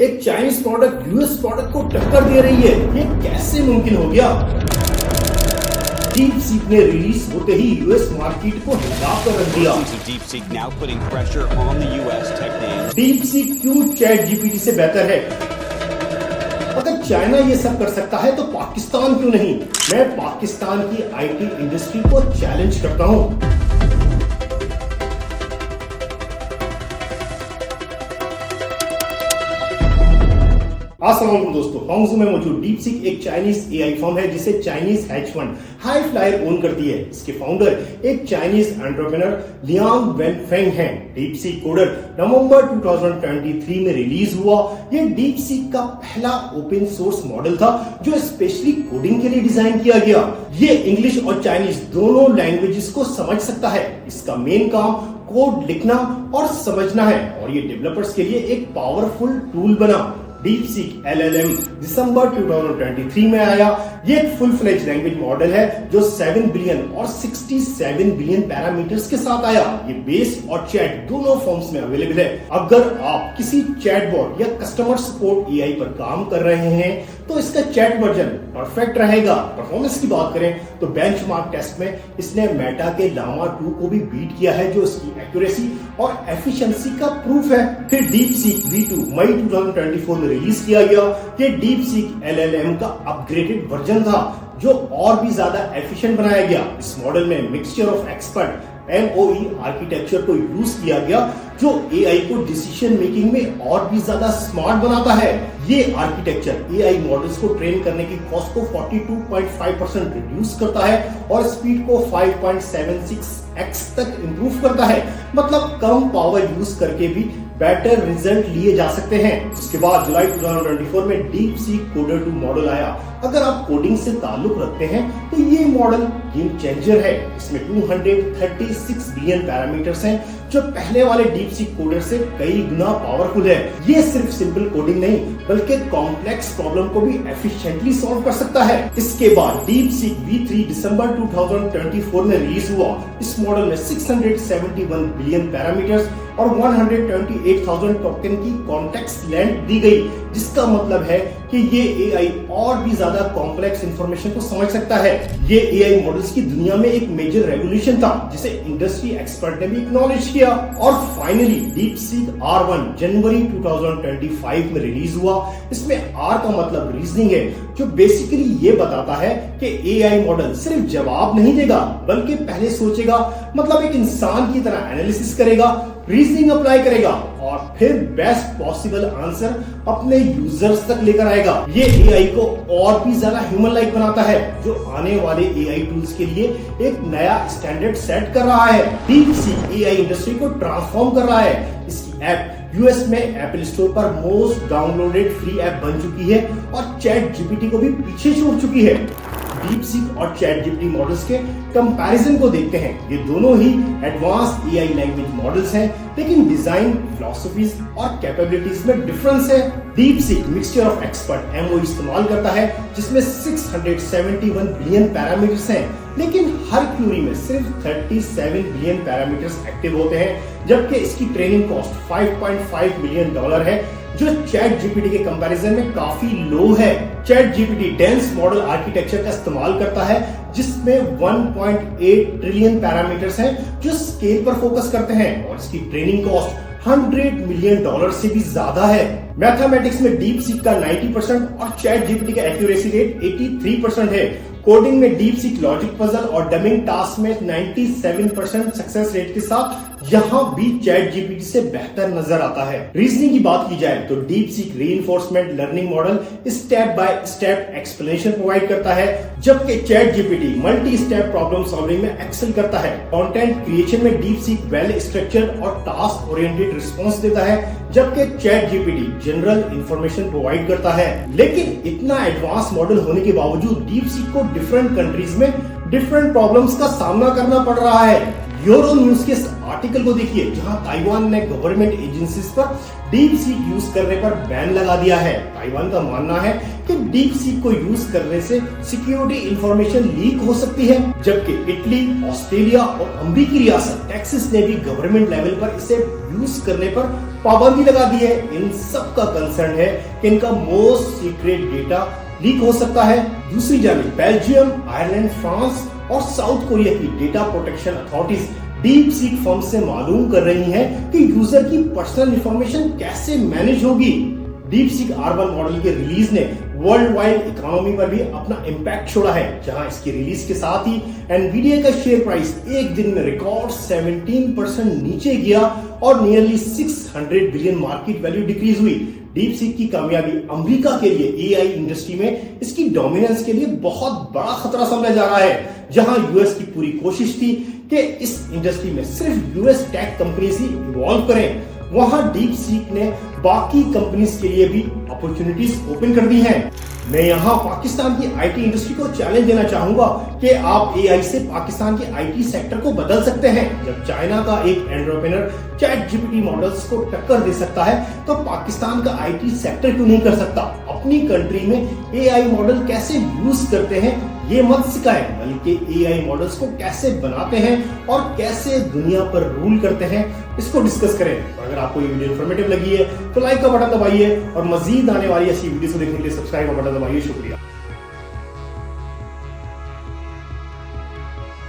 एक Chinese product US product को टक्कर दे रही है। ये कैसे मुमकिन हो गया? DeepSeek ने रिलीज होते ही यूएस मार्केट को हिला कर रख दिया। DeepSeek क्यों ChatGPT से बेहतर है? अगर चाइना ये सब कर सकता है तो पाकिस्तान क्यों नहीं? मैं पाकिस्तान की IT इंडस्ट्री को चैलेंज करता हूं। अस्सलाम वालेकुम दोस्तों, हांगझू में मौजूद DeepSeek एक चाइनीज AI फर्म है जिसे चाइनीज हेज फंड हाईफ्लायर ओन करती है। इसके फाउंडर एक चाइनीज एंटरप्रेन्योर लियांग वेनफेंग हैं। DeepSeek कोडर नवंबर 2023 में रिलीज हुआ। ये DeepSeek का पहला ओपन सोर्स मॉडल था जो स्पेशली कोडिंग के लिए डिजाइन किया गया। ये इंग्लिश और चाइनीज दोनों लैंग्वेजेस को समझ सकता है। इसका मेन काम कोड लिखना और समझना है और ये डेवलपर्स के लिए एक पावरफुल टूल बना। DeepSeek LLM दिसंबर 2023 में आया। ये एक फुल फ्लेज लैंग्वेज मॉडल है जो 7 बिलियन और 67 बिलियन पैरामीटर्स के साथ आया। ये बेस और चैट दोनों फॉर्म्स में अवेलेबल है। अगर आप किसी चैटबॉट या कस्टमर सपोर्ट AI पर काम कर रहे हैं तो इसका चैट वर्जन परफेक्ट रहेगा। परफॉर्मेंस की बात करें तो बेंचमार्क टेस्ट में इसने मेटा के लामा 2 को भी बीट किया है जो इसकी एक्यूरेसी और एफिशिएंसी का प्रूफ है। फिर DeepSeek V2 मई 2024 में रिलीज किया गया। ये DeepSeek LLM का अपग्रेडेड वर्जन था जो और भी ज्यादा एफिशिएंट बनाया गया। इस मॉडल में mixture of expert MOE architecture को यूज किया गया जो AI को डिसीजन मेकिंग में और भी ज्यादा स्मार्ट बनाता है। ये आर्किटेक्चर AI मॉडल्स को ट्रेन करने की कॉस्ट को 42.5% रिड्यूस करता है और स्पीड को 5.76x तक इंप्रूव करता है। मतलब कम पावर यूज करके भी बेटर रिजल्ट लिए जा सकते हैं। उसके बाद जुलाई 2024 में DeepSeek Coder 2 मॉडल आया। अगर आप कोडिंग से ताल्लुक रखते हैं तो ये मॉडल गेम चेंजर है। इसमें 236 बिलियन पैरामीटर्स हैं जो पहले वाले DeepSeek कोडर से कई गुना पावरफुल है। ये सिर्फ सिंपल कोडिंग नहीं बल्कि कॉम्प्लेक्स प्रॉब्लम को भी एफिशिएंटली सॉल्व कर सकता है। इसके बाद DeepSeek V3 दिसंबर 2024 में रिलीज हुआ। इस मॉडल में 671 बिलियन पैरामीटर्स और 128,000 टोकन की कॉन्टेक्स्ट लेंथ दी गई, जिसका मतलब है कि ये AI और भी ज्यादा कॉम्प्लेक्स इंफॉर्मेशन को समझ सकता है। ये AI मॉडल्स की दुनिया में एक मेजर रेवोल्यूशन था जिसे इंडस्ट्री एक्सपर्ट ने भी एक्नॉलेज किया। और फाइनली DeepSeek R1 जनवरी 2025 में रिलीज हुआ। इसमें R का मतलब रीजनिंग है जो बेसिकली ये बताता है कि AI मॉडल सिर्फ जवाब नहीं देगा बल्कि पहले सोचेगा, मतलब एक इंसान की तरह एनालिसिस करेगा, रीजनिंग अप्लाई करेगा और फिर बेस्ट पॉसिबल आंसर अपने यूजर्स तक लेकर आएगा। ये AI को और भी ज्यादा ह्यूमन लाइक बनाता है जो आने वाले AI टूल्स के लिए एक नया स्टैंडर्ड सेट कर रहा है। DeepSeek AI इंडस्ट्री को ट्रांसफॉर्म कर रहा है। इसकी ऐप यूएस में एप्पल स्टोर पर मोस्ट डाउनलोडेड फ्री ऐप बन चुकी है और ChatGPT को भी पीछे छोड़ चुकी है। DeepSeek और ChatGPT मॉडल्स के कंपैरिजन को देखते हैं। ये दोनों ही एडवांस्ड AI लैंग्वेज मॉडल्स हैं, लेकिन डिजाइन, फिलॉसफीज और कैपेबिलिटीज में डिफरेंस है। DeepSeek mixture of expert MOE इस्तेमाल करता है जिसमें 671 बिलियन पैरामीटर्स हैं, लेकिन हर क्यूरी में सिर्फ 37 बिलियन पैरामीटर्स एक्टिव होते हैं, जबकि इसकी ट्रेनिंग कॉस्ट $5.5 मिलियन है जो ChatGPT के कंपैरिजन में काफी लो है। ChatGPT डेंस मॉडल आर्किटेक्चर का इस्तेमाल करता है जिसमें 1.8 ट्रिलियन पैरामीटर्स हैं जो स्केल पर फोकस करते हैं और इसकी ट्रेनिंग कॉस्ट $100 मिलियन से भी ज्यादा है। मैथमेटिक्स में DeepSeek का 90% और ChatGPT का एक्यूरेसी रेट 83% है। कोडिंग में DeepSeek लॉजिक पजल और डमिंग टास्क में 97% सक्सेस रेट के साथ यहाँ भी ChatGPT से बेहतर नजर आता है। रीजनिंग की बात की जाए तो DeepSeek reinforcement learning model step by step explanation provide करता है, जबकि ChatGPT multi step problem solving में एक्सेल करता है। कंटेंट क्रिएशन में DeepSeek वेल स्ट्रक्चर्ड और टास्क ओरिएंटेड रिस्पॉन्स देता है, जबकि ChatGPT जनरल इंफॉर्मेशन प्रोवाइड करता है। लेकिन इतना एडवांस मॉडल होने के बावजूद DeepSeek को डिफरेंट कंट्रीज में डिफरेंट प्रॉब्लम्स का सामना करना पड़ रहा है। यूरो न्यूज के आर्टिकल को देखिए जहां ताइवान ने गवर्नमेंट एजेंसीज पर डीप सीक यूज करने पर बैन लगा दिया है। ताइवान का मानना है कि डीप सीक को यूज करने से सिक्योरिटी इंफॉर्मेशन लीक हो सकती है, जबकि इटली, ऑस्ट्रेलिया और अमेरिकी रियासत टेक्सास ने भी गवर्नमेंट लेवल पर इसे यूज करने पर पाबंदी लगा दी है। इन सब का कंसर्न है कि इनका मोस्ट सीक्रेट डेटा लीक हो सकता है। दूसरी जानिब बेल्जियम, आयरलैंड, फ्रांस और साउथ कोरिया की data protection authorities deep seek firm से मालूम कर रही हैं कि यूजर की पर्सनल इंफॉर्मेशन कैसे मैनेज होगी। डीप सीक R1 मॉडल के रिलीज ने वर्ल्ड वाइड इकोनॉमी पर भी अपना इम्पैक्ट छोड़ा है, जहां इसकी रिलीज के साथ ही एनवीडिया का शेयर प्राइस एक दिन में रिकॉर्ड 17% नीचे गया और nearly 600 billion market value decrease हुई। डीप सीक की कामयाबी अमेरिका के लिए एआई इंडस्ट्री में इसकी डोमिनेंस के लिए बहुत बड़ा खतरा समझा जा रहा है। जहां यूएस की पूरी कोशिश थी कि इस इंडस्ट्री में सिर्फ यूएस टेक कंपनीज ही इवॉल्व करें, वहां डीप सीक ने बाकी कंपनीज के लिए भी अपॉर्चुनिटीज ओपन कर दी हैं। मैं यहाँ पाकिस्तान की आईटी इंडस्ट्री को चैलेंज देना चाहूंगा कि आप एआई से पाकिस्तान के आईटी सेक्टर को बदल सकते हैं। जब चाइना का एक एंटरप्रेन्योर चैट जीपीटी मॉडल्स को टक्कर दे सकता है, तो पाकिस्तान का आईटी सेक्टर क्यों नहीं कर सकता? अपनी कंट्री में एआई मॉडल कैसे यूज करते हैं ये मत सिखाएं, बल्कि एआई मॉडल्स को कैसे बनाते हैं और कैसे दुनिया पर रूल करते हैं इसको डिस्कस करें। अगर आपको ये वीडियो इन्फॉर्मेटिव लगी है तो लाइक का बटन दबाइए और मजीद आने वाली ऐसी वीडियो को देखने के लिए सब्सक्राइब का बटन दबाइए। शुक्रिया।